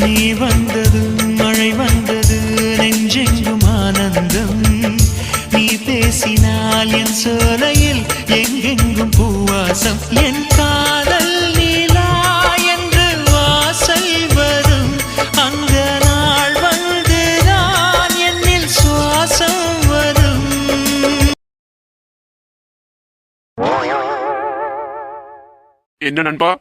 நீ வந்தது மழை வந்தது நெஞ்செங்கும் ஆனந்தம். நீ பேசினால் என் சோலையில் எங்கெங்கும் பூவாசம். என் காதல் நீலா என்று வாசல் வரும் அந்த நாள் வந்துதான் என்னில் சுவாசம் வரும். என்ன நண்பா,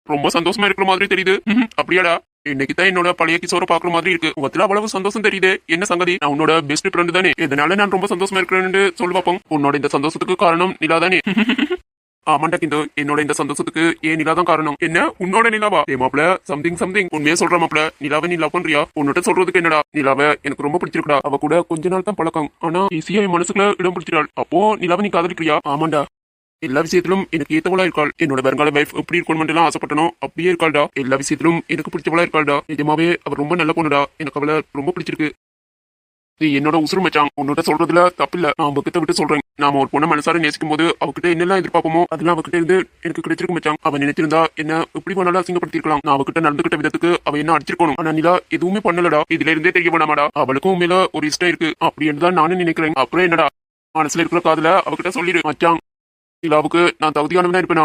ரொம்ப சந்தோஷமா இருக்கிற மாதிரி தெரியுது. அப்படியாடா? இன்னைக்கு தான் என்னோட பழைய கிஷோரை பாக்குற மாதிரி இருக்கு. உங்கத்துல அவ்வளவு சந்தோஷம் தெரியுது. என்ன சங்கதி? நான் உன்னோட பெஸ்ட் ஃப்ரெண்ட் தானே, இதனால நான் ரொம்ப சந்தோஷமா இருக்கிறேன்னு சொல்லு பாப்போம். உன்னோட இந்த சந்தோஷத்துக்கு காரணம் நிலா தானே? ஆமாண்டா கிந்து, என்னோட இந்த சந்தோஷத்துக்கு ஏன் நிலா தான் காரணம். என்ன உன்னோட நிலாவா? ஏ மாப்ள, சம்திங் உண்மையா சொல்ற மாப்ள. நிலாவை நீ லவ் பண்றியா? உன்னோட சொல்றதுக்கு என்னடா? நிலாவை எனக்கு ரொம்ப பிடிச்சிருக்கா. அவ கூட கொஞ்ச நாள் தான் பழக்கம், ஆனா ஈஸியா என் மனசுக்குள்ள இடம் பிடிச்சிட்டாள். அப்போ நிலாவை நீ காதலிக்கிறியா? ஆமாண்டா, எல்லா விஷயத்திலும் எனக்கு ஏத்தவளா இருக்காள். என்னோட வருங்கால வைஃப் எப்படி இருக்கணும் ஆசைப்பட்டனோ அப்படியே இருக்காள்டா. எல்லா விஷயத்திலும் எனக்கு பிடிச்சவளா இருக்காள்டா. நிஜமாவே அவ ரொம்ப நல்ல பொண்ணுடா. எனக்கு அவளை ரொம்ப பிடிச்சிருக்கு. நீ என்னோட உசுறு மச்சான். உன்னோட சொல்றதுல தப்பில்ல. நான் அவகிட்ட விட்டு சொல்றேன். நாம ஒரு பொண்ணை மனசார நேசிக்கும் போது அவகிட்ட என்னெல்லாம் எதிர்பார்ப்போமோ அதெல்லாம் அவகிட்ட இருந்து எனக்கு கிடைச்சிருக்கு மச்சான். அவன் நினைச்சிருந்தா என்ன எப்படி பண்ணாலும் அசிங்கப்படுத்திருக்கலாம். நான் அவகிட்ட நடந்துகிட்ட விதத்துக்கு அவ என்ன அடிச்சிருக்கணும். ஆனா நிலா எதுவுமே பண்ணலடா. இதுல இருந்தே தெரிய வேணாமாடா, அவளுக்கும் மேல ஒரு இஷ்டம் இருக்கு அப்படின்னு தான் நானும் நினைக்கிறேன். அப்புறம் என்னடா, மனசுல இருக்கிற காதல அவகிட்ட சொல்லிடு மச்சான். நிலாவுக்கு நான் தகுதியானவனா இருப்பேனா?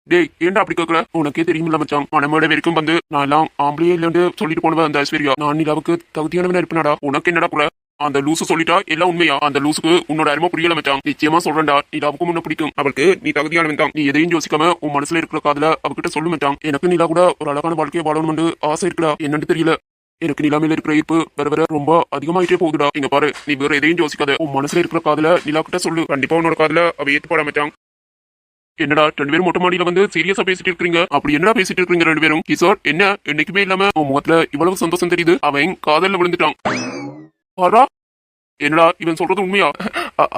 டேய், ஏன்டா அப்படி கேட்கல? உனக்கே தெரியுமில்ல மச்சான், மனமேட வரைக்கும் வந்து நான் எல்லாம் ஆம்பளையே இல்லைன்னு சொல்லிட்டு போனவ அந்த ஐஸ்வர்யா. நான் நிலாவுக்கு தகுதியானவனா இருப்பேனாடா. உனக்கு என்னடா கூட? அந்த லூசு சொல்லிட்டா எல்லாம் உண்மையா? அந்த லூசுக்கு உன்னோட அருமை புரியல மச்சான். நிச்சயமா சொல்றேன்டா, நிலாவுக்கும் உன்ன பிடிக்கும். அவளுக்கு நீ தகுதியானவன் தான். நீ எதையும் யோசிக்காம உன் மனசுல இருக்கிற காதல அவகிட்ட சொல்லு மச்சான். எனக்கு நிலா கூட ஒரு அழகான வாழ்க்கையை வாழணும்னு ஆசை இருக்குடா. என்னன்னு தெரியல, எனக்கு நிலாமையில இருக்கிற ஈர்ப்பு வர வர ரொம்ப அதிகமாயிட்டே போகுதுடா. இங்க பாரு, நீ வேற எதையும் யோசிக்காத. உன் மனசுல இருக்கிற காதல நிலா கிட்ட சொல்லு. கண்டிப்பா உன்னோட காதல அவ ஏத்துப்பாட மச்சான். என்னடா ரெண்டு பேரும் மொட்டை மாடியில வந்து சீரியஸா பேசிட்டு இருக்கீங்க? அப்படி என்னடா பேசிட்டு இருக்கீங்க ரெண்டு பேரும்? கிஷோர், என்ன என்னைக்குமே இல்லாம உன் முகத்துல இவ்வளவு சந்தோஷம் தெரியுது? அவன் காதல்ல விழுந்துட்டான். பாரா, என்னடா இவன் சொல்றது உண்மையா?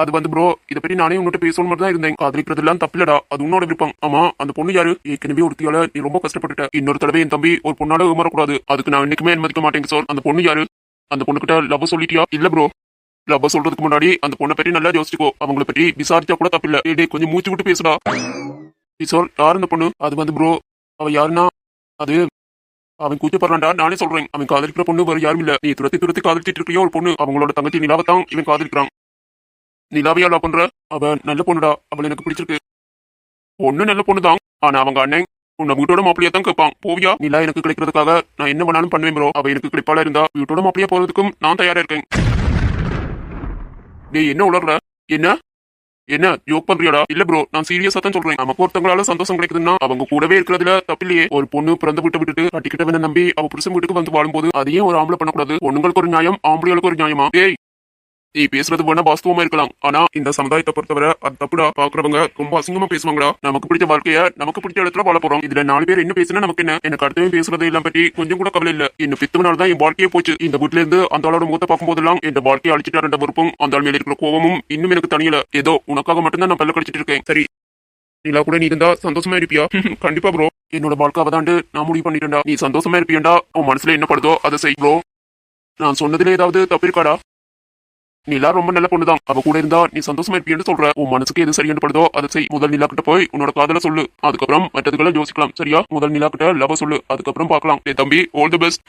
அது வந்து ப்ரோ, இதை பற்றி நானே உங்ககிட்ட பேசணும் மாதிரி தான் இருந்தேன். காதலிக்கிறதுலாம் தப்பில்லடா, அது உன்னோட விருப்பம். ஆமா, அந்த பொண்ணு யாரு? ஏற்கனவே ஒருத்தியால நீ ரொம்ப கஷ்டப்பட்டுட்ட. இன்னொரு தடவை என் தம்பி ஒரு பொண்ணால ஏமாறக்கூடாது. அதுக்கு நான் என்னைக்குமே அனுமதிக்க மாட்டேன் கிஷோர். அந்த பொண்ணு யாரு? அந்த பொண்ணுகிட்ட லவ் சொல்லிட்டியா? இல்ல ப்ரோ, லவ் சொல்றதுக்கு முன்னாடி அந்த பொண்ணை பற்றி நல்லா யோசிச்சுக்கோ. அவங்கள பற்றி விசாரிச்சா கூட தப்பில்ல. ஏடே, கொஞ்சம் மூச்சு விட்டு பேசுடா. கிஷோர், யார் அந்த பொண்ணு? அது வந்து ப்ரோ, அவ யாருன்னா அது அவன் கூச்சப்படுறான்டா. நானே சொல்றேன், அவன் காதலிக்கிற பொண்ணு வேற யாரும் இல்ல. நீ துரத்தி காதலிச்சிட்டு இருக்கியோ ஒரு பொண்ணு, அவங்களோட தங்கச்சி நிலாவைத்தான் இவன் காதலிக்கிறான். நிலாவையா லவ் பண்ற? அவ நல்ல பொண்ணுடா, அவள் எனக்கு பிடிச்சிருக்கு. பொண்ணு நல்ல பொண்ணுதான், ஆனா அவங்க அண்ணன் உன்னை வீட்டோட மாப்பிளையா தான் கேட்பான். போவியா? நிலா எனக்கு கிடைக்கிறதுக்காக நான் என்ன வேணாலும் பண்ணுவேன் ப்ரோ. அவ எனக்கு கிடைப்பாளா இருந்தா வீட்டோட மாப்பிளையா போறதுக்கும் நான் தயாரா இருக்கேன். டேய், என்ன உளர்ற? என்ன யோக் பண்றியாடா? இல்ல ப்ரோ, நான் சீரியஸா தான் சொல்றேன். நமக்கு ஒருத்தங்களால சந்தோஷம் கிடைக்குதுன்னா அவங்க கூடவே இருக்கிறதுல தப்பில்லையே. ஒரு பொண்ணு பிறந்த வீட்டை விட்டுட்டு கட்டிக்கிட்டவன நம்பி அவ புருஷன் வீட்டுக்கு வந்து வாழும்போது அதையும் ஒரு ஆம்பளை பண்ணக்கூடாது. பொண்ணுங்களுக்கு ஒரு நியாயம், ஆம்பளைகளுக்கு ஒரு நியாயமா? ஏய், நீ பேசுறது வேணா வாஸ்தவமா இருக்கலாம், ஆனா இந்த சமுதாயத்தை பொறுத்தவரை அது தப்புடா. பாக்குறவங்க ரொம்ப அசிங்கமா பேசுவாங்கடா. நமக்கு பிடிச்ச வாழ்க்கைய நமக்கு பிடிச்ச இடத்துல வாழ போறோம். இதுல 4 பேர் என்ன பேசுனா நமக்கு என்ன? எனக்கு அடுத்தவன் பேசுறது எல்லாம் பற்றி கொஞ்சம் கூட கவலை இல்ல. இன்னும் 10 நாள் தான் என் வாழ்க்கையே போச்சு. இந்த வீட்டுல இருந்து அந்த ஆளோட முகத்தை பார்க்கும் போதெல்லாம் என் வாழ்க்கையை அழிச்சிட்டார் என்ற வெறுப்பும் அந்த ஆள் மேல இருக்கிற கோபமும் இன்னும் எனக்கு தனியல. ஏதோ உனக்காக மட்டும்தான் நான் பல்ல கடிச்சிட்டு இருக்கேன். சரி, நிலா கூட நீ இருந்தா சந்தோஷமா இருப்பியா? கண்டிப்பா ப்ரோ, என்னோட வாழ்க்கை அவதாண்டு நான் முடிவு பண்ணிட்டேன்டா. நீ சந்தோஷமா இருப்பியண்டா. உன் மனசுல என்ன படுதோ அதை செய் ப்ரோ. நான் சொன்னதுல ஏதாவது தப்பு இருக்காடா? நிலா ரொம்ப நல்ல பொண்ணுதான். அவ கூட இருந்தா நீ சந்தோஷமா இருப்பியன்னு சொல்ற. உன் மனசுக்கு எது சரியான படுதோ அதை செய். முதல் நிலா கிட்ட போய் உன்னோட காதல சொல்லு. அதுக்கப்புறம் மற்றதுகளை யோசிக்கலாம். சரியா? முதல் நிலா கிட்ட லவ் சொல்லு, அதுக்கப்புறம் பார்க்கலாம். ஏ தம்பி, ஆல் தி பெஸ்ட்.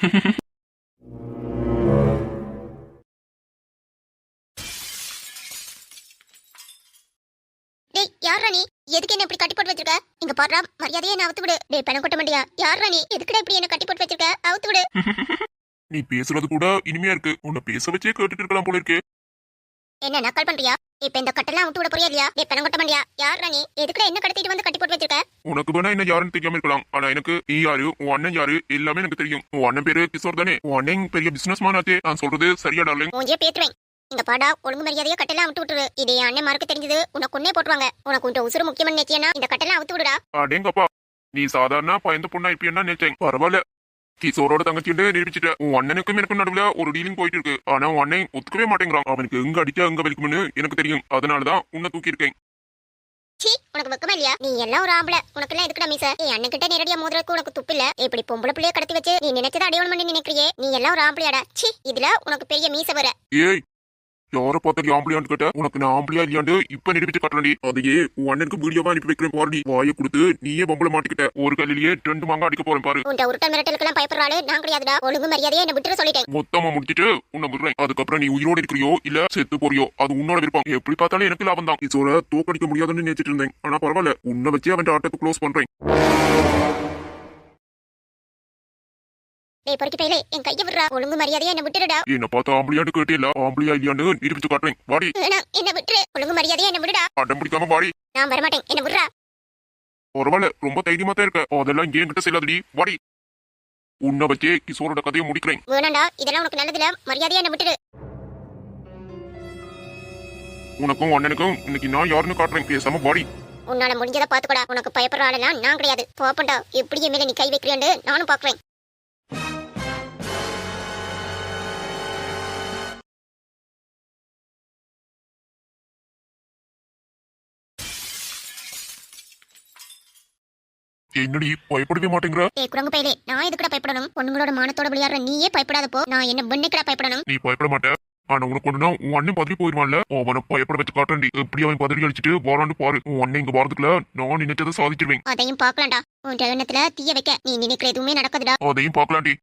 டேய், யார் ராணி? எதுக்கு என்ன இப்படி கட்டி போட்டு வச்சிருக்க? இங்க பாடுறா, மரியாதையே என்ன அவுத்து விடு. டேய், பணம் கொட்ட மாட்டியா? யார் ராணி? எதுக்குடா இப்படி என்ன கட்டி போட்டு வச்சிருக்க? அவுத்து விடு. நீ பேசுறது கூட இனிமையா இருக்கு. உன்னை பேச வச்சே கேட்டுட்டு இருக்கலாம் போல இருக்கே. என்ன நக்கல் பண்றியா? இப்ப இந்த கட்டெல்லாம் அவுத்து விட போறியா இல்லையா? டேய், பணம் கொட்ட மாட்டியா? யார் ராணி? எதுக்குடா என்ன கடத்திட்டு வந்து கட்டி போட்டு வச்சிருக்க? உனக்கு வேணா என்ன யாருன்னு தெரியாம இருக்கலாம், ஆனா எனக்கு நீ யாரு, உன் அண்ணன் யாரு எல்லாமே எனக்கு தெரியும். உன் அண்ணன் பேரு கிஷோர் தானே? உன் அண்ணன் பெரிய பிசினஸ் மேன் ஆச்சே. நான் சொல்றது சரியா டார்லிங்? மூஞ்சியே பேத்துவேன். இங்க பாடா, ஒழுங்கு மரியாதையா கட்டெல்லாம் அவுத்து விட்டுரு. இது என் அண்ணன் மார்க்கு தெரிஞ்சது உனக்கு கொன்னே போட்டுவாங்க. உனக்கு உன் உசுறு முக்கியமான நினைச்சியனா இந்த கட்டெல்லாம் அவுத்து விடுடா. அடேங்கப்பா, நீ சாதாரண பயந்த பொண்ணா இருப்பியன்னா நினைச்சேன். பரவாயில்ல, கிஷோரோட தங்கச்சிட்டு நிரூபிச்சுட்ட. உன் அண்ணனுக்கும் எனக்கு நடுவுல ஒரு டீலிங் போயிட்டு இருக்கு. ஆனா உன் அண்ணன் ஒத்துக்கவே மாட்டேங்கிறான். அவனுக்கு எங்க அடிச்சா எங்க வலிக்கும்னு எனக்கு தெரியும். அதனாலதான் உன்னை தூக்கி இருக்கேன். சீ, உனக்கு வெக்கமா இல்லையா? நீ எல்லாம் ஒரு ஆம்பளை, உனக்கு எல்லாம் எதுக்குடா மீச? என் அண்ணன் கிட்ட நேரடியா மோதுறதுக்கு உனக்கு துப்பு இல்ல. இப்படி பொம்பளை புள்ளைய கடத்தி வச்சு நீ நினைச்சதை அடையணும் பண்ணி நினைக்கிறியே. நீ எல்லாம் ஒரு ஆம்பளையாடா? சீ, இதுல உனக்கு பெரிய மீச வர. ஏய், யார பார்த்தா நீ ஆம்பளையான்னு கேட்ட உனக்கு நான் ஆம்பளையா இல்லையாண்டு இப்ப நிரூபிச்சு காட்டுறேன்டி அதையே உன் அண்ணனுக்கு வீடியோவா அனுப்பி வைக்கிறேன் பாருடி வாயை கொடுத்து நீயே பொம்பளை மாட்டிக்கிட்ட ஒரு கல்லிலேயே 2 மாங்கா அடிக்க போறேன் பாரு உன்ட உருட்டல் மிரட்டலுக்கெல்லாம் பயப்படுறாளே நான் கிடையாதுடா ஒழுங்கு மரியாதையா என்ன விட்டுற சொல்லிட்டேன் மொத்தமா முடிச்சிட்டு உன்னை விடுறேன் அதுக்கப்புறம் நீ உயிரோடு இருக்கிறியோ இல்ல செத்து போறியோ அது உன்னோட விருப்பம் எப்படி பார்த்தாலும் எனக்கு லாபம் தான் இதோட தோக்கடிக்க முடியாதுன்னு நினைச்சிட்டு இருந்தேன் ஆனா பரவாயில்ல உன்னை வச்சு அவன் ஆட்டத்தை க்ளோஸ் பண்றேன் டேய் பொறுக்கி பையலே என் கையை விடுறா ஒழுங்கு மரியாதையா என்ன விட்டுடுடா என்ன பார்த்தா ஆம்பளையாண்டு கேட்டே இல்ல ஆம்பளையா இல்லையாண்டு நிரூபிச்சு காட்டுறேன் வாடி வேணாம் என்ன விட்டுரு ஒழுங்கு மரியாதையா என்ன விடுடா அடம் பிடிக்காம வாடி நான் வரமாட்டேன் என்ன விடுறா பரவாயில்ல ரொம்ப தைரியமா தான் இருக்க அதெல்லாம் இங்கே என்கிட்ட செல்லாதடி வாடி உன்னை வச்சே கிஷோரோட கதையை முடிக்கிறேன் வேணாண்டா இதெல்லாம் உனக்கு நல்லதில்ல மரியாதையா என்ன விட்டுடு உனக்கும் அண்ணனுக்கும் இன்னைக்கு நான் யாருன்னு காட்டுறேன் பேசாம வாடி உன்னால முடிஞ்சதை பாத்துக்கடா உனக்கு பயப்படுற ஆளெல்லாம் நான் கிடையாது பாப்பண்டா எப்படி என் மேல நீ கை வைக்கிறேன்னு நானும் பாக்குறேன் என்னடி பயப்படவே மாட்டேங்கிற ஏய் குரங்கு பையலே நான் எதுக்குடா பயப்படணும் பொண்ணுங்களோட மானத்தோட விளையாடுற நீயே பயப்படாதப்போ நான் என்ன பெண்ணுக்குடா பயப்படணும் நீ பயப்பட மாட்ட ஆனா உனக்கு ஒண்ணுனா உன் அண்ணன் பதறி போயிருவான்ல அவனை பயப்பட வச்சு காட்டுறேன்டி எப்படி அவன் பதறி அடிச்சுட்டு வரான்னு பாரு உன் அண்ணன் இங்க வரதுக்குள்ள நான் நினைச்சதை சாதிச்சிருவேன் அதையும் பாக்கலாம்டா உன் எண்ணத்துல தீய வைக்க நீ நினைக்கிற எதுவுமே நடக்குதுடா அதையும் பாக்கலாண்டி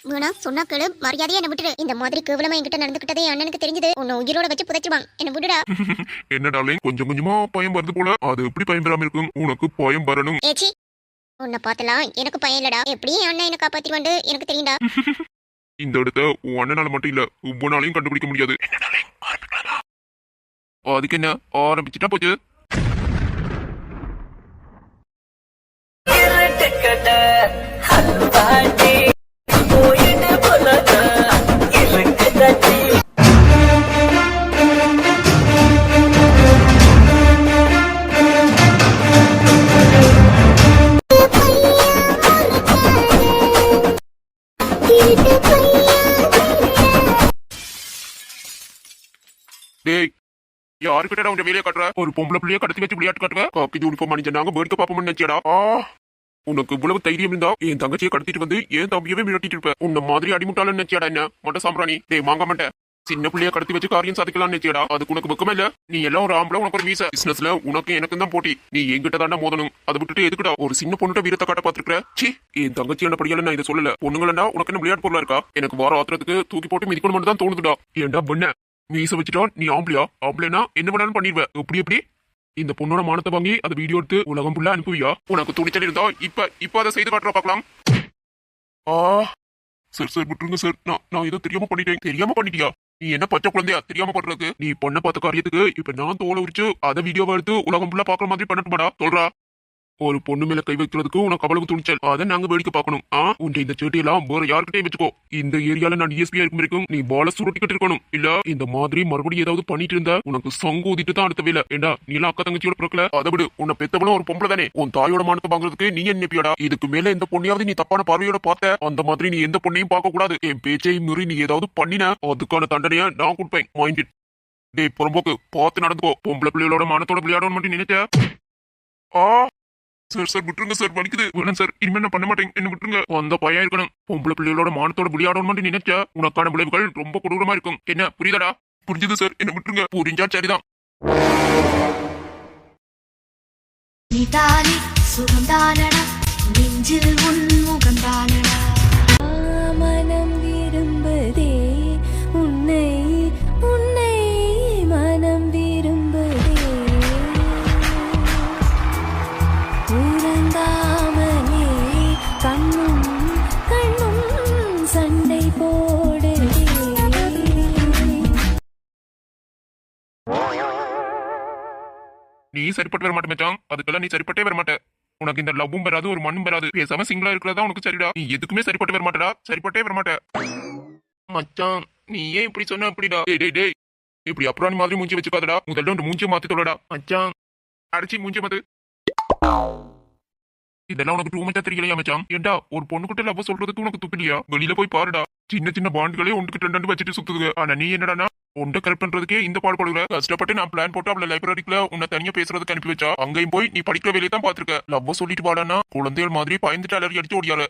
வேணா சொன்னா கேளு மரியாதையா என்ன விட்டுடு இந்த மாதிரி கேவலமா என்கிட்ட நடந்துகிட்டதே அண்ணனுக்கு தெரிஞ்சது உன்னை உயிரோட வச்சு புதைச்சிருவான் என்ன விடுடா என்னடாலே கொஞ்சம் கொஞ்சமா பயம் வருது போல அது எப்படி பயம் பெறாம இருக்கும் உனக்கு பயம் வரணும் ஏச்சி உன்னை பார்த்தலாம் எனக்கு பயம் இல்லடா எப்படி அண்ணன் என்ன காப்பாத்திடுவாண்டு எனக்கு தெரியும்டா இந்த இடத்த உன் அண்ணனால மட்டும் இல்ல உவ்வனாலையும் கண்டுபிடிக்க முடியாது அதுக்கு என்ன ஆரம்பிச்சுட்டா போச்சு டேய் யாருக்கிட்ட உங்க வேலையை காட்டுற ஒரு பொம்பளை பிள்ளைய கடத்தி வச்சு விளையாட்டு காட்டுவ காக்கி யூனிஃபார்ம் அணிஞ்ச நாங்க வேடிக்கை பாப்போம்னு நினைச்சியடா உனக்கு இவ்வளவு தைரியம் இருந்தா என் தங்கச்சியை கடத்திட்டு வந்து என் தம்பியவே மிரட்டிட்டு இருப்ப உன்ன மாதிரி அடிமுட்டாளன்னு நினைச்சியடா என்ன மட்ட சாம்பிராணி டேய் வாங்க மாட்டேன் சின்ன பிள்ளைய கடத்தி வச்சு காரியம் சாதிக்கலாம்னு நினைச்சியடா அதுக்கு உனக்கு வெக்கமே இல்ல நீ எல்லாம் ஒரு ஆம்பளை உனக்கு ஒரு வீச பிசினஸ்ல உனக்கு எனக்கும் தான் போட்டி நீ என்கிட்ட தாண்டா மோதணும் அதை விட்டுட்டு எதுக்குடா ஒரு சின்ன பொண்ணுட்ட வீரத்தை காட்ட பாத்துருக்க சி என் தங்கச்சி என்ன படியால நான் இதை சொல்லல பொண்ணுங்களா உனக்கு என்ன விளையாட்டு பொருளா இருக்கா எனக்கு வார ஆத்திரத்துக்கு தூக்கி போட்டு மிதிக்கணும் மட்டும் தான் தோணுதுடா ஏன்டா பொண்ண மீச வச்சுட்டா நீ ஆம்பளையா ஆம்பளைனா என்ன வேணாலும் பண்ணிடுவ எப்படி இந்த பொண்ணோட மானத்தை வாங்கி அதை வீடியோ எடுத்து உலகம் ஃபுல்லா அனுப்புவியா உனக்கு துணிச்சல் இருந்தா இப்ப அதை செய்து காட்டுற பாக்கலாம் சார் விட்டுருங்க சார் நான் ஏதோ தெரியாம பண்ணிட்டேன் தெரியாம பண்ணிட்டியா நீ என்ன பச்சை குழந்தையா தெரியாம பண்றதுக்கு நீ பொண்ணை பார்த்த காரியத்துக்கு இப்ப நான் தோலை உரிச்சு அதை வீடியோவா எடுத்து உலகம் ஃபுல்லா பாக்குற மாதிரி பண்ணட்டுமாடா சொல்றா ஒரு பொண்ணு மேல கை வைக்கிறதுக்கு உனக்கு அவ்வளவு துணிச்சல் அதை நாங்க வேடிக்கை பார்க்கணும் உன் இந்த சேட்டியெல்லாம் வேற யாருக்கிட்டே வச்சுக்கோ இந்த ஏரியால நான் டிஎஸ்பியா இருக்கும் வரைக்கும் நீ பால சுருட்டிக்கிட்டு இருக்கணும் இல்ல இந்த மாதிரி மறுபடியும் ஏதாவது பண்ணிட்டு இருந்தா உனக்கு சங்கு ஊதிட்டு தான் அடுத்த வேலை ஏண்டா நீ எல்லாம் அக்கா தங்கச்சியோட பிறக்கல அதை விடு உன்னை பெத்தவளும் ஒரு பொம்பளை தானே உன் தாயோட மானத்தை வாங்குறதுக்கு நீ நினைப்பியாடா இதுக்கு மேல எந்த பொண்ணையாவது நீ தப்பான பார்வையோட பார்த்த அந்த மாதிரி நீ எந்த பொண்ணையும் பார்க்க கூடாது என் பேச்சையும் மீறி நீ ஏதாவது பண்ணின அதுக்கான தண்டனைய நான் கொடுப்பேன் மைண்ட் இட் டேய் புறம்போக்கு பார்த்து நடந்துக்கோ பொம்பளை பிள்ளைகளோட மானத்தோட விளையாடணும் மட்டும் நினைச்ச சார் விட்டுருங்க சார் வலிக்குது வேணாம் சார் இனிமே நான் பண்ண மாட்டேன் என்ன விட்டுருங்க அந்த பையன் இருக்கணும் பொம்பளை பிள்ளைகளோட மானத்தோட விளையாடணும் மட்டும் நினைச்சா உனக்கான விளைவுகள் ரொம்ப கொடூரமா இருக்கும் என்ன புரியுதாடா புரிஞ்சுது சார் என்ன விட்டுருங்க புரிஞ்சா சரிதான் நீதானே சுகந்தானடா நெஞ்சில் உன் முகந்தானடா மனம் விரும்புதே உன்னை உன்னை மனம் விரும்புதே உறங்காமலே கண்ணும் கண்ணும் சண்டை போடுதே நீ சரிப்பட்டு வர மாட்டே மச்சான் அதுக்கெல்லாம் நீ சரிப்பட்டே வர மாட்டே உனக்கு இந்த லவ்வும் வராது ஒரு மண்ணும் வராது பேசாம சிங்கிளா இருக்கிறதா உனக்கு சரிடா நீ எதுக்குமே சரிப்பட்டு வர மாட்டடா சரிப்பட்டே வர மாட்டே மச்சான் நீ ஏன் இப்படி சொன்ன அப்படிடா டேய் இப்படி அப்புறம் மாதிரி மூஞ்சி வச்சுக்காதடா முதல்ல உன் மூஞ்சியை மாத்தி தொலைடா மச்சான் அடிச்சு மூஞ்சி மாத்து இதெல்லாம் உனக்கு டூ மச்சா தெரியலையா மச்சான் ஏண்டா ஒரு பொண்ணுகிட்ட லவ் சொல்றதுக்கு உனக்கு துப்பிலியா வெளியில போய் பாருடா சின்ன பாண்டுகளே ஒன்றுக்கு ரெண்டு வச்சுட்டு சுத்துதுங்க ஆனா நீ என்னடா உன்னை கரெக்ட் பண்றதுக்கே இந்த பாடுபடுற கஷ்டப்பட்டு நான் பிளான் போட்டு அவளை லைப்ரரிக்குள்ள உன்னை தனியா பேசுறதுக்கு அனுப்பி வச்சா அங்கேயும் போய் நீ படிக்கிற வேலையை தான் பாத்துருக்க லவ் சொல்லிட்டு பாடானா குழந்தைகள் மாதிரி பயந்துட்டு அலறி அடிச்சு ஓடியாரு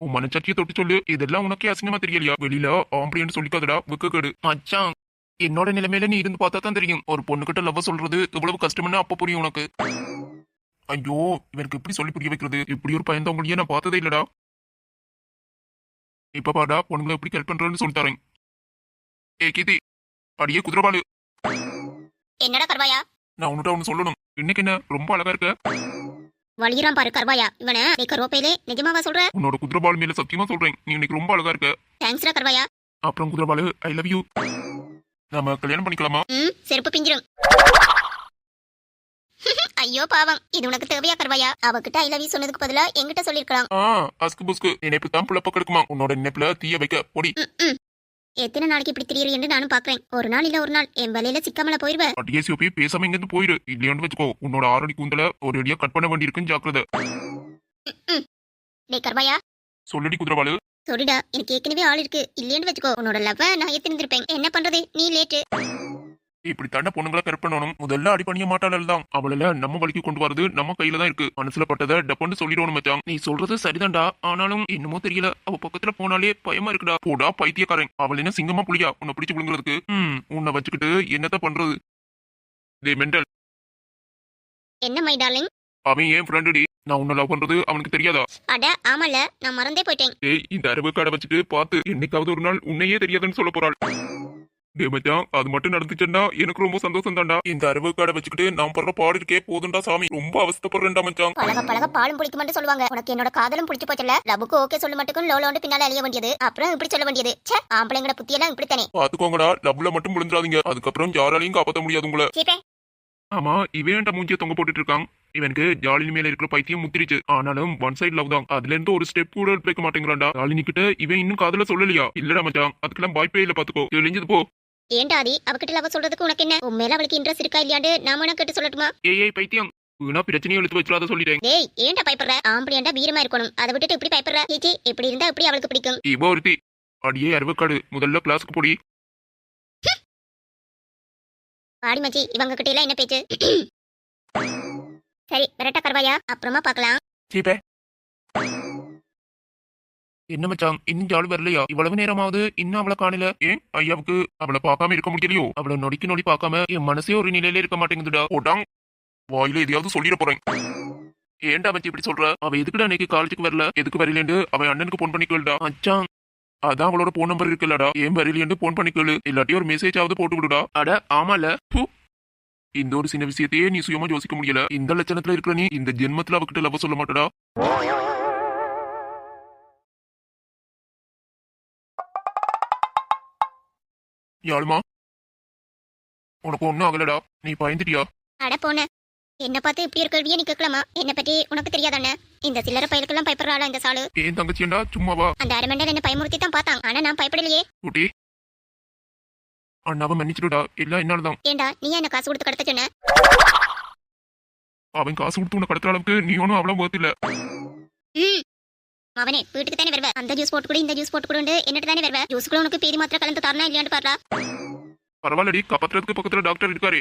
உன் மனச்சாட்சியை தொட்டு சொல்லு. இதெல்லாம் உனக்கே அசிங்கமா தெரியலையா? வெளியில ஆம்பளைன்னு சொல்லிக்காதடா, வெக்கக்கேடு. மச்சான், என்னோட நிலைமையில நீ இருந்து பார்த்தா தான் தெரியும் ஒரு பொண்ணுகிட்ட லவ் சொல்றது எவ்வளவு கஷ்டம்னு அப்ப புரியும் உனக்கு. ஐயோ, இவருக்கு எப்படி சொல்லி புரிய வைக்கிறது? இப்படி ஒரு பையன் உங்களையே நான் பார்த்ததே இல்லடா. இப்ப பாடா பொண்ணுங்களை எப்படி கரெக்ட் பண்றேன்னு சொல்லி தரேன். ஏ கீதி, அடியே குதிரபாலு, என்னடா கர்வாயா? நான் உன்கிட்ட ஒண்ணு சொல்லணும். இன்னைக்கு என்ன ரொம்ப அழகா இருக்க. வலிகிறான் பாரு கர்வாயா இவனை. நீ கருவேப்பிலே நிஜமாவா சொல்ற? உன்னோட குதிரபால் மேல சத்தியமா சொல்றேன், நீ இன்னைக்கு ரொம்ப அழகா இருக்க. தேங்க்ஸ்டா கர்வாயா. அப்புறம் குதிரபாலு, ஐ லவ் யூ. நாம கல்யாணம் பண்ணிக்கலாமா? செருப்பு பிஞ்சிரும். ஐயோ பாவம், இது உனக்கு தேவையா கர்வாயா? அவகிட்ட ஐ லவ் யூ சொன்னதுக்கு பதிலா என்கிட்ட சொல்லிருக்கலாம். அஸ்கு புஸ்கு நினைப்பு தான் புள்ளப்ப கெடுக்குமா? உன்னோட நினைப்புல தீய வைக்க பொடி. எத்தனை நாளைக்கு இப்படி திரியற என்று நானும் பாக்குறேன். ஒரு நாள் இல்ல ஒரு நாள் என் வலையில சிக்காமல போயிருவேன். டிஎஸ்ஓபி பேசாம இங்க இருந்து போயிரு. இல்லையான்னு வச்சுக்கோ, உன்னோட 6 அடி கூந்தல ஒரு அடியா கட் பண்ண வேண்டி இருக்குன்னு ஜாக்கிரதை. டேய் கர்வாயா, சொல்லடி குதிரபாலு. சொல்லிடா, எனக்கு ஏற்கனவே ஆள் இருக்கு. இல்லையேன்னு வச்சுக்கோ, உன்னோட லவ்வ நான் ஏத்திருந்திருப்பேன். என்ன பண்றது, நீ லேட்டு. இப்படி தாண்ட பொண்ணுங்களை கரெக்ட் பண்ணணும். முதல்ல அடி பண்ணிய மாட்டாள் தான். அவள நம்ம வழிக்கு கொண்டு வரது நம்ம கையில தான் இருக்கு. மனசுல பட்டதை டப்பன்னு சொல்லிடணும் மச்சான். நீ சொல்றது சரிதான்டா, ஆனாலும் என்னமோ தெரியல, அவ பக்கத்துல போனாலே பயமா இருக்குடா. போடா பைத்தியக்காரன். அவள் என்ன சிங்கமா புளியா உன்னை பிடிச்சு விழுங்குறதுக்கு? உன்னை வச்சுக்கிட்டு என்னத்த பண்றது? டே மெண்டல். என்ன மை டார்லிங்? அவன் ஏன் ஃப்ரெண்டுடி. நான் உன்னை லவ் பண்றது அவனுக்கு தெரியாதா? அட ஆமால, நான் மறந்தே போயிட்டேன். ஏய், இந்த அறிவு கார்டை வச்சுட்டு பார்த்து என்னைக்காவது ஒரு நாள் உன்னையே தெரியாதுன்னு சொல்ல போறாள். டே மச்சான், அது மட்டும் நடந்துச்சுன்னா எனக்கு ரொம்ப சந்தோஷம் தான்டா. இந்த அறிவு கார்டை வச்சுக்கிட்டு நான் படுற பாடு இருக்கே போதுண்டா சாமி. ரொம்ப அவஸ்தைப்படுறேன்டா மச்சான். பழக பழக பாலும் பிடிக்குமான்னு சொல்லுவாங்க. உனக்கு என்னோட காதலும் பிடிச்சு போச்சல. லவ்வுக்கு ஓகே சொல்ல மட்டுக்கும் லோலோண்டு பின்னால அழிய வேண்டியது, அப்புறம் இப்படி சொல்ல வேண்டியது. ச்சே, ஆம்பளைங்கட புத்தியெல்லாம் இப்படித்தானே. பாத்துக்கோங்கடா, லவ்ல மட்டும் விழுந்துடாதீங்க. அதுக்கப்புறம் யாராலையும் காப்பாற்ற முடியாது உங்களை. ஆமா, இவன்ட்ட மூஞ்சிய தொங்க போட்டுட்டு இருக்கான். இவனுக்கு ஜாலினி மேல இருக்கிற பைத்தியம் முத்திருச்சு. ஆனாலும் ஒன் சைடு லவ் தான். அதுல இருந்து ஒரு ஸ்டெப் கூட எடுத்து வைக்க மாட்டேங்கிறான்டா. ஜாலினி கிட்ட இவன் இன்னும் காதல சொல்லலையா? இல்லடா மச்சான், அதுக்கெல்லாம் வாய்ப்பே இல்ல. பாத்துக்கோ, தெரிஞ்சது போ. ஏன்டா ஆதி, அவகிட்ட லவ் சொல்றதுக்கு உனக்கு என்ன? உன் மேல அவளுக்கு இன்ட்ரெஸ்ட் இருக்கா இல்லையாண்டு நாம உனக்கு கேட்டு சொல்லட்டுமா? ஏய் பைத்தியம், வீணா பிரச்சனையை எடுத்து வச்சிடாத சொல்லிட்டேன். டேய், ஏன்டா பயப்படுற? ஆம்பளையாண்டா வீரமா இருக்கணும். அதை விட்டுட்டு இப்படி பயப்படுற? சீச்சி, இப்படி இருந்தா எப்படி அவளுக்கு பிடிக்கும்? இவ ஒருத்தி. அடியே அறிவுக்காடு, முதல்ல கிளாஸுக்கு போடி. பாடி மச்சி, இவங்க கிட்ட எல்லாம் என்ன பேச்சு? சரி விரட்ட கர்வாயா, அப்புறமா பாக்கலாம். சீப்பே. என்ன மச்சான், இன்னும் ஜாலி வரலையா? இவ்வளவு நேரமாவது இன்னும் அவளை காணல. ஏன் ஐயாவுக்கு அவளை பார்க்காம இருக்க முடியலையோ? அவளை நொடிக்கு நொடி பார்க்காம என் மனசே ஒரு நிலையில இருக்க மாட்டேங்குதுடா. ஓடாங், வாயில எதையாவது சொல்லிட போறேன். ஏன்டா மச்சி இப்படி சொல்ற? அவ எதுக்குடா அன்னைக்கு காலேஜுக்கு வரல? எதுக்கு வரலேன்னு அவன் அண்ணனுக்கு போன் பண்ணி கேளுடா. மச்சான், அதான் அவளோட போன் நம்பர் இருக்குல்லடா. ஏன் வரலேன்னு போன் பண்ணி கேளு. இல்லாட்டி ஒரு மெசேஜ் ஆவது போட்டு விடுடா. அட ஆமால. இந்த ஒரு சின்ன விஷயத்தையே நீ சுயமா யோசிக்க முடியல. இந்த லட்சணத்துல இருக்கிற நீ இந்த ஜென்மத்துல அவகிட்ட லவ் சொல்ல மாட்டடா. யாழுமா, உனக்கு ஒண்ணும் ஆகலடா. நீ பயந்துட்டியா? அட போன, என்ன பார்த்து இப்படி இருக்கிறவிய நீ கேட்கலாமா? என்ன பத்தி உனக்கு தெரியாதானே? இந்த சில்லற பயலுக்கெல்லாம் பயப்படுறாளா இந்த சாலு? ஏன் தங்கச்சியண்டா சும்மாவா? அந்த அரமண்டல் என்ன பயமுறுத்தி தான் பார்த்தான், ஆனா நான் பயப்படலையே. குட்டி, அண்ணாவை மன்னிச்சிடுடா. எல்லாம் என்னாலதான். ஏண்டா நீ என்ன காசு கொடுத்து கடத்த சொன்ன? அவன் காசு கொடுத்து உன்னை கடத்துற அளவுக்கு நீ ஒன்னும் அவ்வளவு worth இல்ல. அவனே வீட்டுக்கு தானே வருவ. அந்த ஜூஸ் போட்டு கூட இந்த ஜூஸ் போட்டு கூட என்னட்டு தானே வருவ. ஜூஸ்க்குள்ள உனக்கு பேதி மாத்திரை கலந்து தரனா இல்லையான்னு பாருடா. பரவாயில்லடி, காப்பாத்துறதுக்கு பக்கத்துல டாக்டர் இருக்காரு.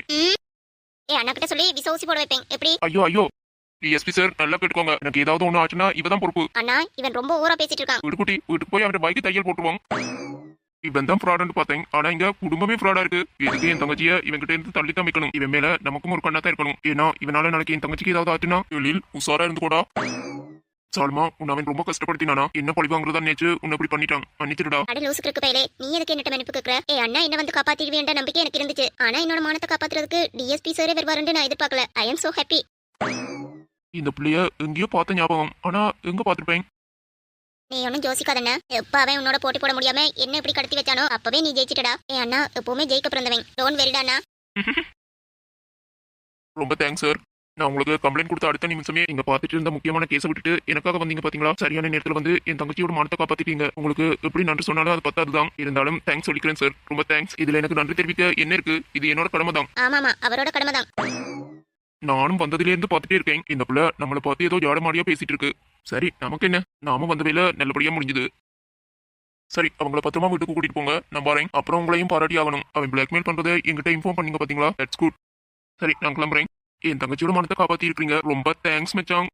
ஏ அண்ணா கிட்ட சொல்லி விச ஊசி போட வைப்பேன். எப்படி? ஐயோ ஐயோ, டிஎஸ்பி சார் நல்லா கேட்டுக்கோங்க. எனக்கு ஏதாவது ஒண்ணு ஆச்சுன்னா இவதான் பொறுப்பு. அண்ணா, இவன் ரொம்ப ஓவரா பேசிட்டு இருக்கான். வீட்டுக்குட்டி, வீட்டுக்கு போய் அவன் பைக்கு தையல் போட்டுருவான். இவன் தான் ஃப்ராட்னு பார்த்தேன், ஆனா இங்க குடும்பமே ஃப்ராடா இருக்கு. இதுக்கு என் தங்கச்சியை இவன் கிட்ட இருந்து தள்ளி தான் வைக்கணும். இவன் மேல நமக்கும் ஒரு கண்ணா தான் இருக்கணும். ஏன்னா இவனால நாளைக்கு என் தங்கச்சிக்கு ஏதாவது ஆச்சுன்னா எழில் உசாரா இருந்து கூட. சால்மா, உன்னை அவன் ரொம்ப கஷ்டப்படுத்தினானா? என்ன பழிவாங்கிறதா நினைச்சு உன்னை இப்படி பண்ணிட்டான். மன்னிச்சிடுடா. அட லூசுக்கு இருக்கு பையலே, நீ எதுக்கு என்னட்ட மன்னிப்பு கேக்குற? ஏ அண்ணா என்ன வந்து காப்பாத்திடுவேன்ற நம்பிக்கை எனக்கு இருந்துச்சு. ஆனா என்னோட மானத்தை காப்பாத்துறதுக்கு டிஎஸ்பி சாரே வருவாருன்னு நான் எதிர்பார்க்கல. I am so happy. இந்த பிள்ளைய எங்கேயோ பார்த்த ஞாபகம், ஆனா எங்க பார்த்திருப்பேன்? நீ ஒன்னும் யோசிக்காதண்ணா. எப்ப அவன் உன்னோட போட்டி போட முடியாம என்ன இப்படி கடத்தி வச்சானோ அப்பவே நீ ஜெயிச்சிட்டடா. ஏ அண்ணா எப்பவுமே ஜெயிக்க பிறந்தவன். டோன்ட் வெரிடாண்ணா. ரொம்ப தேங்க்ஸ் சார். நான் உங்களுக்கு கம்ப்ளைண்ட் கொடுத்த அடுத்த நிமிஷமே நீங்க பார்த்துட்டு இருந்த முக்கியமான கேஸை விட்டுட்டு எனக்காக வந்தீங்க பாத்தீங்களா? சரியான நேரத்துல வந்து என் தங்கச்சியோட மானத்தை காப்பாத்திட்டீங்க. உங்களுக்கு எப்படி நன்றி சொன்னாலும் அது பத்தாதுதான். இருந்தாலும் தேங்க்ஸ் சொல்லிக்கிறேன் சார். ரொம்ப தேங்க்ஸ். இதுல எனக்கு நன்றி தெரிவிக்க என்ன இருக்கு? இது என்னோட கடமை தான். ஆமாமா, அவரோட கடமை தான். நானும் வந்ததுல இருந்து பார்த்துட்டே இருக்கேன். இந்த பிள்ளை நம்மளை பார்த்து ஏதோ ஜாடமாடியா பேசிட்டு இருக்கு. சரி, நமக்கு என்ன, நாம வந்த வேலை நல்லபடியா முடிஞ்சது. சரி, அவங்கள பத்திரமா வீட்டுக்கு கூட்டிட்டு போங்க. நான் வரேன். அப்புறம் உங்களையும் பாராட்டி ஆகணும். அவன் பிளாக்மெயில் பண்றதை என்கிட்ட இன்ஃபார்ம் பண்ணீங்க பாத்தீங்களா? That's good. சரி, நான் கிளம்புறேன். என் தங்கச்சியோட மனத்தை காப்பாத்தி இருக்கீங்க. ரொம்ப தேங்க்ஸ் மச்சான்.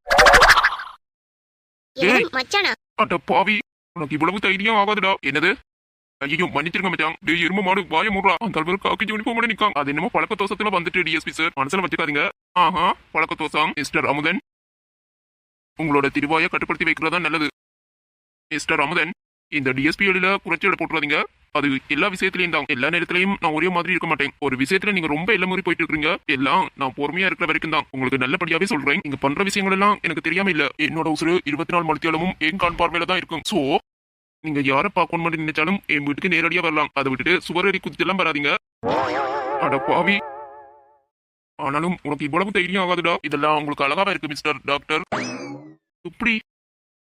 மச்சானா? அட பாவி, உனக்கு இவ்வளவு தைரியம் ஆகாதுடா. என்னது? ஐயோ மன்னிச்சிருங்க மச்சான். டேய் எரும மாடு வாய மூடுறா. அந்த அளவுக்கு காக்கி யூனிஃபார்மோட நிக்கான். அது என்னமோ பழக்க தோசத்துல வந்துட்டு டிஎஸ்பி சார், மனசுல வச்சுக்காதீங்க. ஆஹா, பழக்க தோசம். மிஸ்டர் அமுதன், உங்களோட திருவாயை கட்டுப்படுத்தி வைக்கிறதா நல்லது. மிஸ்டர் அமுதன், இந்த டிஎஸ்பி எழில குறைச்சி எடை போட்டுறாதீங்க. அது எல்லா விஷயத்திலையும் தான். எல்லா நேரத்திலையும் நான் ஒரே மாதிரி இருக்க மாட்டேன். ஒரு விஷயத்துல நீங்க ரொம்ப எல்லா முறை போயிட்டு இருக்கீங்க. எல்லாம் நான் பொறுமையா இருக்கிற வரைக்கும் தான். உங்களுக்கு நல்லபடியாவே சொல்றேன். நீங்க பண்ற விஷயங்கள் எல்லாம் எனக்கு தெரியாம இல்ல. என்னோட உசுறு 24 மணித்தியாலமும் என் கண் பார்வையில தான் இருக்கும். சோ நீங்க யாரை பார்க்கணும் நினைச்சாலும் என் வீட்டுக்கு நேரடியா வரலாம். அதை விட்டுட்டு சுவரடி குதிச்செல்லாம் வராதீங்க. அட பாவி, ஆனாலும் உனக்கு இவ்வளவு தைரியம் ஆகாதுடா. இதெல்லாம் உங்களுக்கு அழகாவா இருக்கு மிஸ்டர் டாக்டர். இப்படி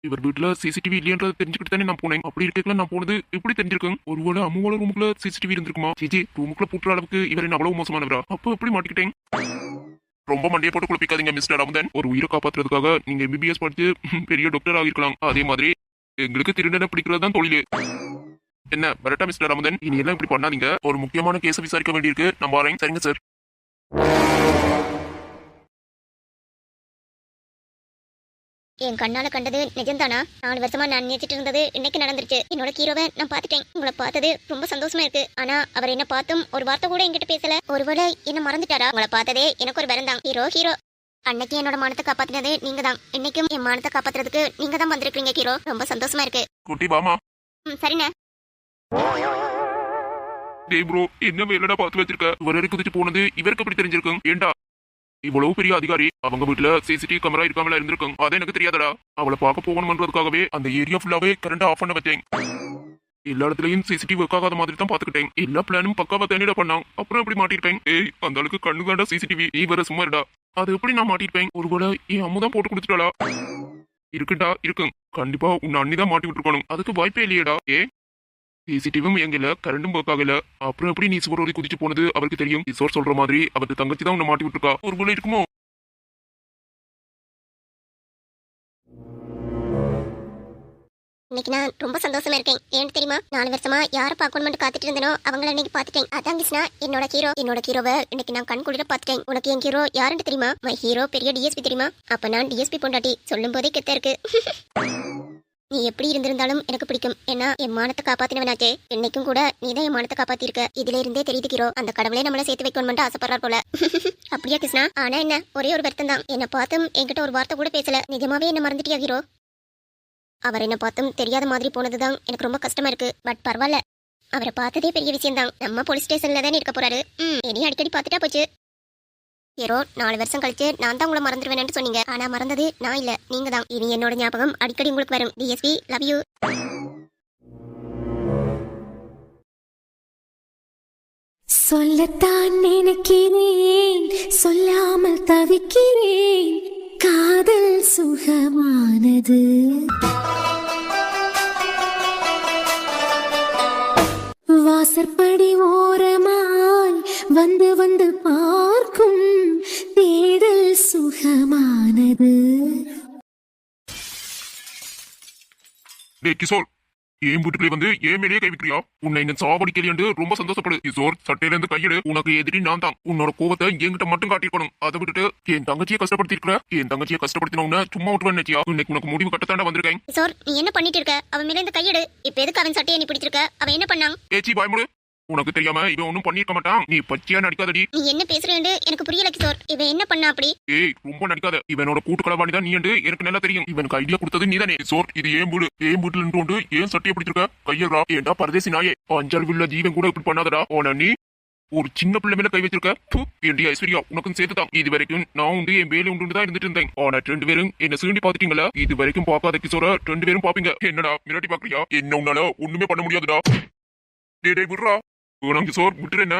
இவர் வீட்டுல சிசிடிவி இல்லையன்றது தெரிஞ்சுக்கிட்டு தானே நான் போனேன். அப்படி இருக்கல நான் போனது எப்படி தெரிஞ்சிருக்கேன்? ஒருவேளை அம்மாவோட ரூமுக்குள்ள சிசிடிவி இருந்திருக்குமா? சிஜி, ரூமுக்குள்ள பூட்டுற அளவுக்கு இவர் என்ன அவ்வளவு மோசமானவரா? அப்போ எப்படி மாட்டிக்கிட்டேன்? ரொம்ப மண்டையை போட்டு குழப்பிக்காதீங்க மிஸ்டர் அமுதன். ஒரு உயிரை காப்பாத்துறதுக்காக நீங்க எம்பிபிஎஸ் படிச்சு பெரிய டாக்டர் ஆகிருக்கலாம். அதே மாதிரி எங்களுக்கு திருடனை பிடிக்கிறது தான் தொழில். என்ன வரட்டா மிஸ்டர் அமுதன்? இனி எல்லாம் இப்படி பண்ணாதீங்க. ஒரு முக்கியமான கேஸை விசாரிக்க வேண்டியிருக்கு. நான் வரேன். சரிங்க சார். என் கண்ணால கண்டது நிஜம்தானா? 4 வருஷமா நான் நினைச்சிட்டு இருந்தது இன்னைக்கு நடந்துருச்சு. என்னோட ஹீரோவை நான் பாத்துட்டேன். உங்களை பார்த்தது ரொம்ப சந்தோஷமா இருக்கு. ஆனா அவர் என்ன பார்த்தும் ஒரு வார்த்தை கூட என்கிட்ட பேசல. ஒருவேளை என்ன மறந்துட்டாரா? உங்களை பார்த்ததே எனக்கு ஒரு பரம் தான். ஹீரோ அன்னைக்கு என்னோட மானத்தை காப்பாத்தினது நீங்க தான். இன்னைக்கும் என் மானத்தை காப்பாத்துறதுக்கு நீங்க தான் வந்திருக்கீங்க ஹீரோ. ரொம்ப சந்தோஷமா இருக்கு. குட்டி வாமா. சரிண்ணே. டேய் ப்ரோ, என்ன வேலைடா பார்த்து வச்சிருக்க? இவரு குதிச்சு போனது இவருக்கு எப்படி தெரிஞ்சிருக்கும்? ஏண்டா இவ்வளவு பெரிய அதிகாரி, அவங்க வீட்டுல சிசிடிவி கேமரா இருக்காமல இருந்திருக்கும். அது எனக்கு தெரியாதடா. அவளை பார்க்க போகணும்ன்றதுக்காகவே அந்த ஏரியா ஃபுல்லாவே கரண்ட் ஆஃப் பண்ண வச்சேன். எல்லா இடத்துலயும் சிசிடிவி ஒர்க் ஆகாத மாதிரி தான் பாத்துக்கிட்டேன். எல்லா பிளானும் பக்காவா தேனிட பண்ணான். அப்புறம் எப்படி மாட்டிருப்பேன்? ஏய், அந்த அளவுக்கு கண்ணு தாண்டா சிசிடிவி. நீ வர சும்மா இருடா. அது எப்படி நான் மாட்டிருப்பேன்? ஒருவேளை என் அம்மா தான் போட்டு கொடுத்துட்டாளா? இருக்குடா இருக்கும். கண்டிப்பா உன்னை அண்ணி தான் மாட்டி விட்டுருக்கணும். அதுக்கு வாய்ப்பே இல்லையேடா. சிசிடிவியும் எங்கல, கரண்டும் ஒர்க் ஆகல. அப்புறம் எப்படி நீ சுவரோதி குதிச்சு போனது அவருக்கு தெரியும்? கிஷோர் சொல்ற மாதிரி அவருக்கு தங்கச்சி தான் உன்னை மாட்டி விட்டுருக்கா. ஒருவேளை இருக்குமோ? இன்னைக்கு நான் ரொம்ப சந்தோஷமா இருக்கேன். ஏன்னு தெரியுமா? 4 வருஷமா யாரை பார்க்கணும்னு காத்துட்டு இருந்தனோ அவங்கள இன்னைக்கு பாத்துட்டேன். அதான் கிருஷ்ணா, என்னோட ஹீரோவை இன்னைக்கு நான் கண் குளிர பாத்துட்டேன். உனக்கு என் ஹீரோ யாருன்னு தெரியுமா? மை ஹீரோ பெரிய டிஎஸ்பி தெரியுமா? அப்ப நான் டிஎஸ்பி பொண்டாட்டி. சொல்லும் போதே கெத்த இருக்கு. நீ எப்படி இருந்திருந்தாலும் எனக்கு பிடிக்கும். ஏன்னா என் மானத்தை காப்பாத்தினவனாச்சே. என்னைக்கும் கூட நீதான் என் மானத்தை காப்பாத்திருக்க. இதுல இருந்தே தெரியுது ஹீரோ, அந்த கடவுளே நம்மள சேர்த்து வைக்கணும்னு ஆசைப்படுறார் போல. அப்படியா கிருஷ்ணா? ஆனா என்ன, ஒரே ஒரு வருத்தம் தான். என்ன பார்த்தும் என்கிட்ட ஒரு வார்த்தை கூட பேசல. நிஜமாவே என்ன மறந்துட்டியா ஹீரோ? அவர் என்ன பார்த்தும் தெரியாத மாதிரி போனதுதான் எனக்கு ரொம்ப கஷ்டமா இருக்கு. பட் பரவாயில்ல, அவரை பார்த்ததே பெரிய விஷயம் தான். நம்ம போலீஸ் ஸ்டேஷன்ல தானே இருக்க போறாரு. இனி அடிக்கடி பார்த்துட்டா போச்சு. ஹீரோ, 4 வருஷம் கழிச்சு நான் தான் உங்களை மறந்துடுவேன்னு சொன்னீங்க. ஆனா மறந்தது நான் இல்ல, நீங்க தான். இனி என்னோட ஞாபகம் அடிக்கடி உங்களுக்கு வரும். DSP love you. சொல்லத்தான் நினைக்கிறேன், சொல்லாமல் தவிக்கிறேன். காதல் சுகமானது. வாசற்படி ஓரமாய் வந்து வந்து பார்க்கும் தேடல் சுகமானது. டேய் கிஷோர், ஏன் வீட்டுக்குள்ளே வந்து ஏன் மேலேயே கை வைக்கிறியா? உன்னை என்ன சாவடிக்கலையு ரொம்ப சந்தோஷப்படு. கிஷோர், சட்டையில இருந்து கையெடு. உனக்கு எதிரி நான் தான். உன்னோட கோவத்தை என்கிட்ட மட்டும் காட்டிருக்கணும். அதை விட்டுட்டு என் தங்கச்சியை கஷ்டப்படுத்தி இருக்கிற. என் தங்கச்சியை கஷ்டப்படுத்தின உன்னை சும்மா விட்டுவேன் நினைச்சியா? இன்னைக்கு உனக்கு முடிவு கட்டத்தாண்டா வந்திருக்கேன். சார், நீ என்ன பண்ணிட்டு இருக்க? அவன் மேல இந்த கையெடு. இப்ப எதுக்கு அவன் சட்டையை நீ பிடிச்சிருக்க? அவன் என்ன பண்ணான்? ஏச்சி பயமுடு. உனக்கு தெரியாம இவன் ஒன்னும் பண்ணிருக்க மாட்டான். நீ பச்சையா நடிக்காதடி. நீ என்ன பேசுறேன்னு எனக்கு புரியல கிஷோர். இவன் என்ன பண்ணா அப்படி? ஏய், ரொம்ப நடிக்காத. இவனோட கூட்டுக்களவாணி தான் நீ என்று எனக்கு நல்லா தெரியும். இவனுக்கு ஐடியா கொடுத்தது நீதானே. கிஷோர், இது ஏன் வீடு. ஏன் வீட்டுல நின்று ஏன் சட்டையை பிடிச்சிருக்க? கையறா. ஏண்டா பரதேசி நாயே, 5 அறிவுள்ள ஜீவன் கூட இப்படி பண்ணாதடா. ஓனா நீ ஒரு சின்ன பிள்ளை மேல கை வச்சிருக்க. ஏண்டி ஐஸ்வர்யா, உனக்கும் சேர்த்துதான். இது வரைக்கும் நான் உண்டு என் வேலை உண்டு தான் இருந்துட்டு இருந்தேன். ஆனா 2 பேரும் என்ன சீண்டி பாத்துட்டீங்களா? இது வரைக்கும் பார்க்காத கிஷோர 2 பேரும் பாப்பீங்க. என்னடா மிரட்டி பாக்குறியா? என்ன உன்னால ஒண்ணுமே பண்ண முடியாதுடா. டேய் விடுறா. கிஷோர், விட்டுரு. என்ன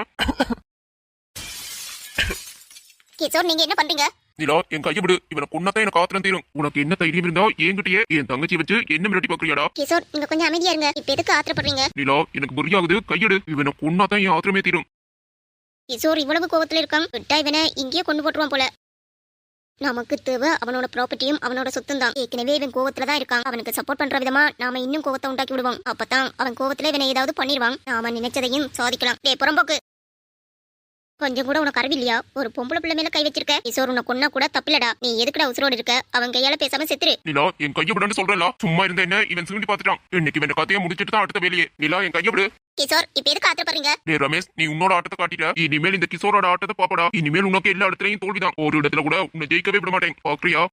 கிஷோர், நீங்க என்ன பண்றீங்க? நிலா, என் கையை விடு. இவனை கொன்னாதான் எனக்கு ஆத்திரம் தீரும். உனக்கு என்ன தைரியம் இருந்தா என்கிட்டயே என் தங்கச்சி வச்சு என்ன மிரட்டி பாக்குறியாடா? கிஷோர், நீங்க கொஞ்சம் அமைதியா இருங்க. இப்ப எதுக்கு ஆத்திரப்படுறீங்க? நிலா, எனக்கு புரியாகுது. கையெடு. இவனை கொன்னாதான் என் ஆத்திரமே தீரும். கிஷோர் இவ்வளவு கோவத்துல இருக்கான். விட்டா இவனை இங்கேயே கொண்டு போட்டுருவான் போல. நமக்கு தேவை அவனோட ப்ராப்பர்ட்டியும் அவனோட சொத்தும் தான். ஏற்கனவே இவன் கோவத்துல தான் இருக்கான். அவனுக்கு சப்போர்ட் பண்ற விதமா நாம இன்னும் கோவத்தை உண்டாக்கி விடுவோம். அப்பதான் அவன் கோவத்துல இவனை ஏதாவது பண்ணிடுவான். நாம நினைச்சதையும் சாதிக்கலாம். டே புறம்போக்கு. கொஞ்சம் கூட உனக்கு அறிவு இல்லையா? ஒரு பொம்பளை பிள்ளை மேல கை வச்சிருக்க. கிஷோர் உன்னை கொன்னா கூட தப்பில்லடா. நீ எதுக்குடா உசுரோடு இருக்க? அவன் கையால பேசாம செத்துரு. நிலா என் கையை விடன்னு சொல்றேன்ல. சும்மா இருந்த என்ன இவன் சீண்டி பாத்துட்டான். இன்னைக்கு இவன் கதையை முடிச்சிட்டு தான் அடுத்த வேலையே. நிலா என் கையை விடு. கிஷோர் இப்ப எதுக்கு ஆத்திரப்படுறீங்க? டேய் ரமேஷ், நீ உன்னோட ஆட்டத்தை காட்டிட்ட. இனிமேல் இந்த கிஷோரோட ஆட்டத்தை பாப்படா. இனிமேல் உனக்கு எல்லா இடத்துலயும் தோல்விதான். ஒரு இடத்துல கூட உன்னை ஜெயிக்கவே விட மாட்டேன். பாக்குறியா?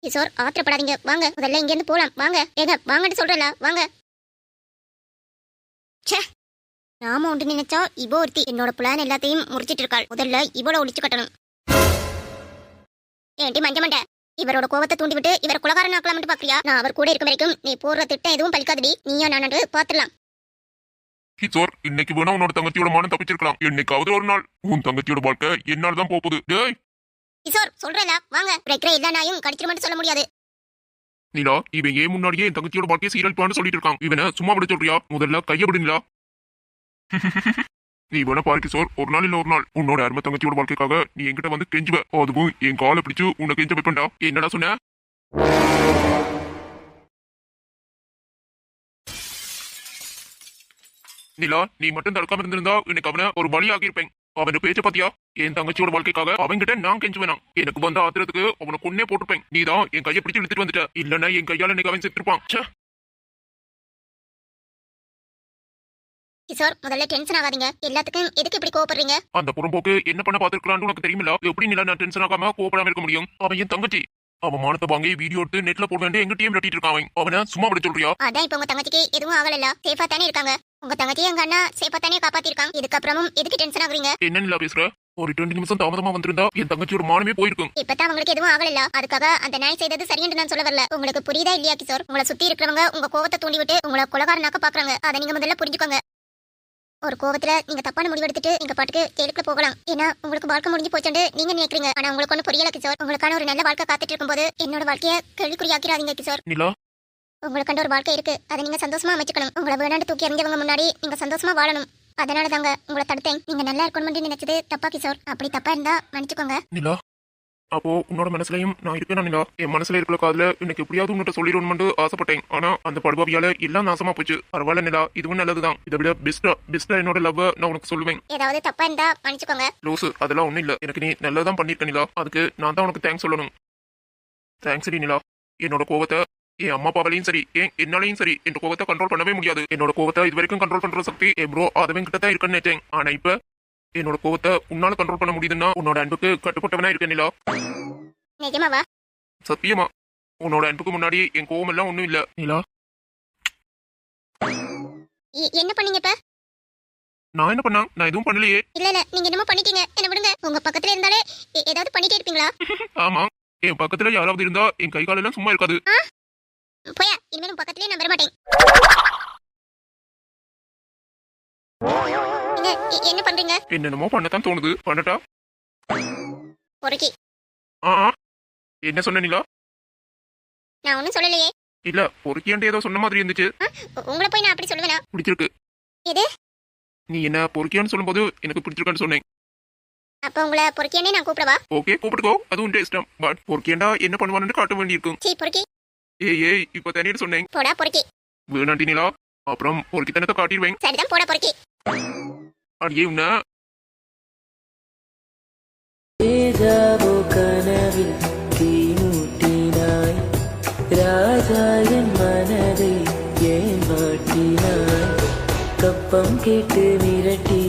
கிஷோர் ஆத்திரப்படாதீங்க, வாங்க முதல்ல இங்க இருந்து போலாம். வாங்க ஏங்க வாங்கன்னு சொல்றல, வாங்க. ச்சே, நாம ஒன்று நினைச்சா இவோ ஒருத்தி என்னோட பிளான் எல்லாத்தையும் முறிச்சிட்டு இருக்காள். முதல்ல இவள ஒழிச்சு கட்டணும். ஏன்டி மஞ்சமண்ட, இவரோட கோவத்தை தூண்டி விட்டு இவரை குலகாரன் ஆக்கலாம்னு பாக்குறியா? நான் அவர் கூட இருக்கும் வரைக்கும் நீ போடுற திட்டம் எதுவும் பலிக்காதடி. நீயா நான் பாத்துலாம். கிஷோர், இன்னைக்கு வேணா உன்னோட தங்கச்சியோட மானம் தப்பிச்சிருக்கலாம். என்னைக்காவது ஒரு நாள் உன் தங்கச்சியோட வாழ்க்கை என்னால தான் போகுது. டேய் கிஷோர் சொல்றல, வாங்க. பிரேக்கற எல்லா நாயும் கடிச்சிர மட்டும் சொல்ல முடியாது. நிலா, இவன் ஏன் முன்னாடியே என் தங்கச்சியோட வாழ்க்கையை சீரழிப்பான்னு சொல்லிட்டு இருக்கான். இவனை சும்மா விட சொல்றியா? முதல்ல கைய விடு நிலா. நீ வேணா பாரு கிஷோர், ஒரு நாள் இல்ல ஒரு நாள் உன்னோட அருமை தங்கச்சியோட வாழ்க்கைக்காக நீ என்கிட்ட வந்து கெஞ்சுவ. அதுவும் என் காலை பிடிச்சு உன்னை கெஞ்ச வைப்பேன்டா. என்னடா சொன்ன? நிலா, நீ மட்டும் தடுக்காம இருந்திருந்தா எனக்கு அவனை ஒரு பலியாகி இருப்பேன். அவன் பேச்ச பாத்தியா? என் தங்கச்சியோட வாழ்க்கைக்காக அவன்கிட்ட நான் கெஞ்சுவேனா? எனக்கு வந்த ஆத்திரத்துக்கு அவனை கொன்னே போட்டுப்பேன். நீதான் என் கையை பிடிச்சு இழுத்துட்டு வந்துட்ட. இல்லன்னா என் கையால இன்னைக்கு அவன் செத்துருப்பான். கிஷோர் முதல்ல டென்ஷன் ஆகாதீங்க. எல்லாத்துக்கும் எதுக்கு இப்படி கோவப்படுறீங்க? அந்த புறம்போக்கு என்ன பண்ண பாத்துருக்கான்னு உனக்கு தெரியுமில்ல? எப்படி நிலா நான் டென்ஷன் ஆகாம கோவப்படாம இருக்க முடியும்? அவன் என் தங்கச்சி. அவன் மானத்தை வாங்கி வீடியோ எடுத்து நெட்ல போட வேண்டிய எங்க டீம் வெட்டிட்டு இருக்கான். அவனை சும்மா விட சொல்றியா? அதான் இப்ப உங்க தங்கச்சிக்கு எதுவும் ஆகல, சேஃபா தானே இருக்காங்க. உங்க தங்கச்சி எங்க அண்ணா சேஃபா தானே காப்பாத்திருக்காங்க. இதுக்கப்புறமும் எதுக்கு டென்ஷன் ஆகுறீங்க? என்ன நிலா பேசுற? ஒரு 20 நிமிஷம் தாமதமா வந்திருந்தா என் தங்கச்சியோட மானமே போயிருக்கும். இப்பதான் உங்களுக்கு எதுவும் ஆகல, அதுக்காக அந்த நாய் செய்தது சரின்னு நான் சொல்ல வரல. உங்களுக்கு புரியுதா இல்லையா கிஷோர்? உங்களை சுத்தி இருக்கிறவங்க உங்க கோவத்தை தூண்டி விட்டு உங்களை கொலகாரனாக்க பாக்குறாங்க. அதை நீங்க முதல்ல புரிஞ்சுக்கோங்க. ஒரு கோவத்துல நீங்க தப்பான முடிவு எடுத்துட்டு நீங்க பாட்டுக்கு ஜெயிலுக்குள்ள போகலாம். ஏன்னா உங்களுக்கு வாழ்க்கை முடிஞ்சு போச்சுன்னு நீங்க நினைக்கிறீங்க. ஆனா உங்களுக்கு ஒண்ணு புரியல கிஷோர். உங்களுக்கான ஒரு நல்ல வாழ்க்கை காத்துட்டு இருக்கும்போது என்னோட வாழ்க்கைய கேள்விக்குறியாக்கிறாதீங்க கிஷோர். நிலா, உங்களுக்கு ஒரு வாழ்க்கை இருக்கு, அதை நீங்க சந்தோஷமா அமைச்சுக்கணும். உங்களை வேணாண்டு தூக்கி எறிஞ்சவங்க முன்னாடி நீங்க சந்தோஷமா வாழணும். அதனால தாங்க உங்களை தடுத்தேன். நீங்க நல்லா இருக்கணும்னு நினைச்சது தப்பா கிஷோர். அப்படி தப்பா இருந்தா மன்னிச்சுக்கோங்க. நிலா, அப்போ உன்னோட மனசுலயும் நான் இருக்கேன் நிலா. என் மனசுல இருக்கிற காதுல எனக்கு எப்படியாவது உன்கிட்ட சொல்லிடணும்னு ஆசைப்பட்டேன். ஆனா அந்த படுபாவியால எல்லாம் நாசமா போச்சு. பரவாயில்ல நிலா, இதுவும் நல்லதுதான். இதை விட பெஸ்டா என்னோட லவ் நான் உனக்கு சொல்லுவேன். ஏதாவது தப்பா இருந்தா மன்னிச்சுக்கோங்க. லூசு, அதெல்லாம் ஒண்ணும் இல்ல. எனக்கு நீ நல்லதான் பண்ணிருக்க நிலா. அதுக்கு நான் தான் உனக்கு தேங்க்ஸ் சொல்லணும். தேங்க்ஸ் டி நிலா. என்னோட கோவத்தை என் அம்மா அப்பாவாலையும் சரி என்னாலையும் சரி என் கோவத்தை கண்ட்ரோல் பண்ணவே முடியாது. என்னோட கோவத்தை இது வரைக்கும் கண்ட்ரோல் பண்ற சக்தி ப்ரோ அதவன் கிட்ட தான் இருக்குன்னு நினைச்சேன். ஆனா இப்ப என்னோட கோவத்தை உன்னால கண்ட்ரோல் பண்ண முடியுதுன்னா உன்னோட அன்புக்கு கட்டுப்பட்டவனா இருக்கேன் நிலா. நிஜமாவா? சத்தியமா. உன்னோட அன்புக்கு முன்னாடி என் கோவம் எல்லாம் ஒண்ணும் இல்ல நிலா. என்ன பண்ணீங்க இப்ப? நான் என்ன பண்ணா? நான் எதுவும் பண்ணலையே. இல்ல நீங்க என்னமோ பண்ணிட்டீங்க. என்ன விடுங்க. உங்க பக்கத்துல இருந்தாலே ஏதாவது பண்ணிட்டே இருப்பீங்களா? ஆமா, என் பக்கத்துல யாராவது இருந்தா என் கை கால் எல்லாம் சும்மா இருக்காது. போயா, இனிமேலும் பக்கத்துலயே நான் வரமாட்டேன். என்ன பண்றீங்க? என்னென்னமோ பண்ணத்தான் தோணுது. பண்ணட்டா? பொறுக்கி. என்ன சொன்ன நிலா? நான் ஒண்ணும் சொல்லலையே. இல்ல, பொறுக்கியாண்டு ஏதோ சொன்ன மாதிரி இருந்துச்சு. உங்களை போய் நான் அப்படி சொல்லுவேனா? பிடிச்சிருக்கு. எது? நீ என்ன பொறுக்கியான்னு சொல்லும்போது எனக்கு பிடிச்சிருக்கான்னு சொன்னேன். அப்ப உங்களை பொறுக்கியானே நான் கூப்பிடவா? ஓகே, கூப்பிட்டுக்கோ. அது உன் இஷ்டம். பட் பொறுக்கியாண்டா என்ன பண்ணுவான்னு காட்ட வேண்டியிருக்கும். சீ பொறுக்கி. ஏய் இப்ப தனியா சொன்னேன். போடா பொறுக்கி. வேணாண்டி நிலா, அப்புறம் பொறுக்கித்தனத்தை காட்டிடுவேன். சரிதான், போடா பொறுக்கி. அடியே உன்ன கனவில் தீமூட்டினாய் ராஜாவின் மனதை ஏமாற்றினாய் கப்பம் கேட்டு மிரட்டி